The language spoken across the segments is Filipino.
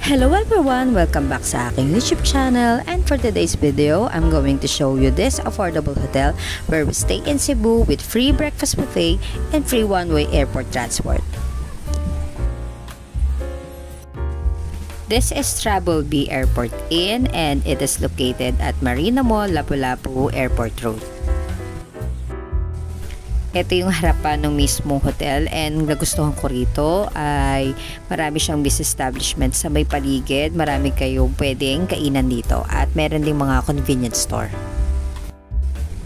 Hello everyone! Welcome back sa aking YouTube channel, and for today's video, I'm going to show you this affordable hotel where we stay in Cebu with free breakfast buffet and free one-way airport transport. This is Travel B Airport Inn and it is located at Marina Mall, Lapu-Lapu Airport Road. Ito yung harapan ng mismong hotel, and nagustuhan ko rito ay marami siyang business establishment sa may paligid. Marami kayong pwedeng kainan dito at meron ding mga convenience store.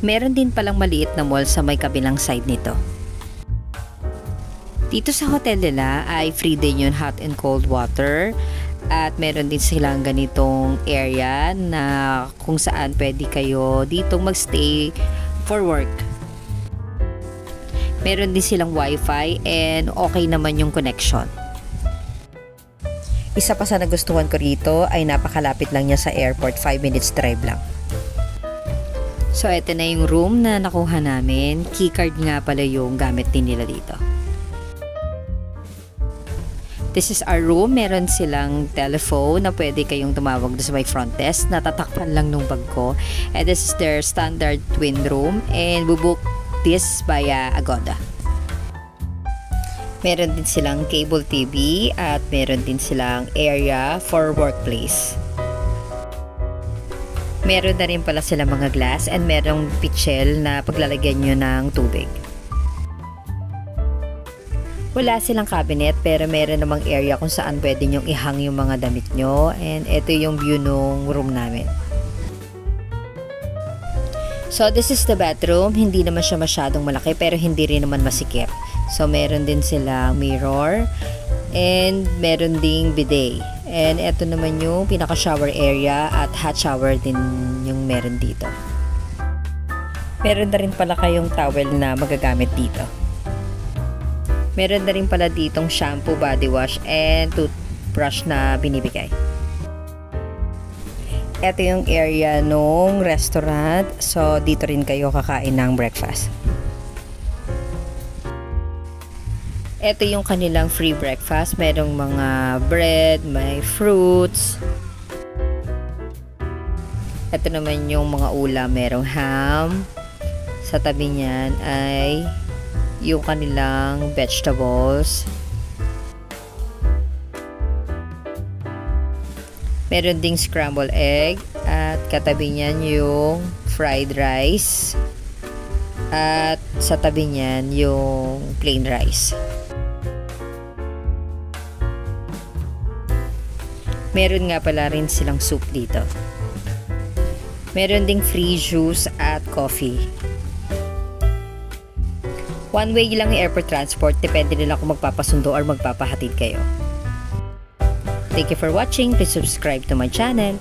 Meron din palang maliit na mall sa may kabilang side nito. Dito sa hotel nila ay free din yung hot and cold water at meron din silang ganitong area na kung saan pwede kayo dito magstay for work. Meron din silang wifi and okay naman yung connection. Isa pa sa nagustuhan ko rito ay napakalapit lang niya sa airport, 5 minutes drive lang. So ito na yung room na nakuha namin. Keycard nga pala yung gamit din nila dito. This is our room. Meron silang telephone na pwede kayong tumawag sa may front desk. Natatakpan lang nung bag ko. And this is their standard twin room and bubuk this via Agoda. Meron din silang cable TV at meron din silang area for workplace. Meron na rin pala sila mga glass and merong pitchel na paglalagyan nyo ng tubig. Wala silang cabinet pero meron namang area kung saan pwede nyong ihang yung mga damit nyo, and ito yung view ng room namin. So this is the bathroom. Hindi naman siya masyadong malaki pero hindi rin naman masikip. So meron din silang mirror and meron ding bidet. And ito naman yung pinaka shower area at hot shower din yung meron dito. Meron na rin pala kayong towel na magagamit dito. Meron na rin pala ditong shampoo, body wash and toothbrush na binibigay. Ito yung area nung restaurant. So, dito rin kayo kakain ng breakfast. Ito yung kanilang free breakfast. Merong mga bread, may fruits. Ito naman yung mga ulam. Merong ham. Sa tabi niyan ay yung kanilang vegetables. Meron ding scrambled egg at katabi niyan yung fried rice at sa tabi niyan yung plain rice. Meron nga pala rin silang soup dito. Meron ding free juice at coffee. One way lang yung airport transport, depende nila kung magpapasundo or magpapahatid kayo. Thank you for watching. Please subscribe to my channel.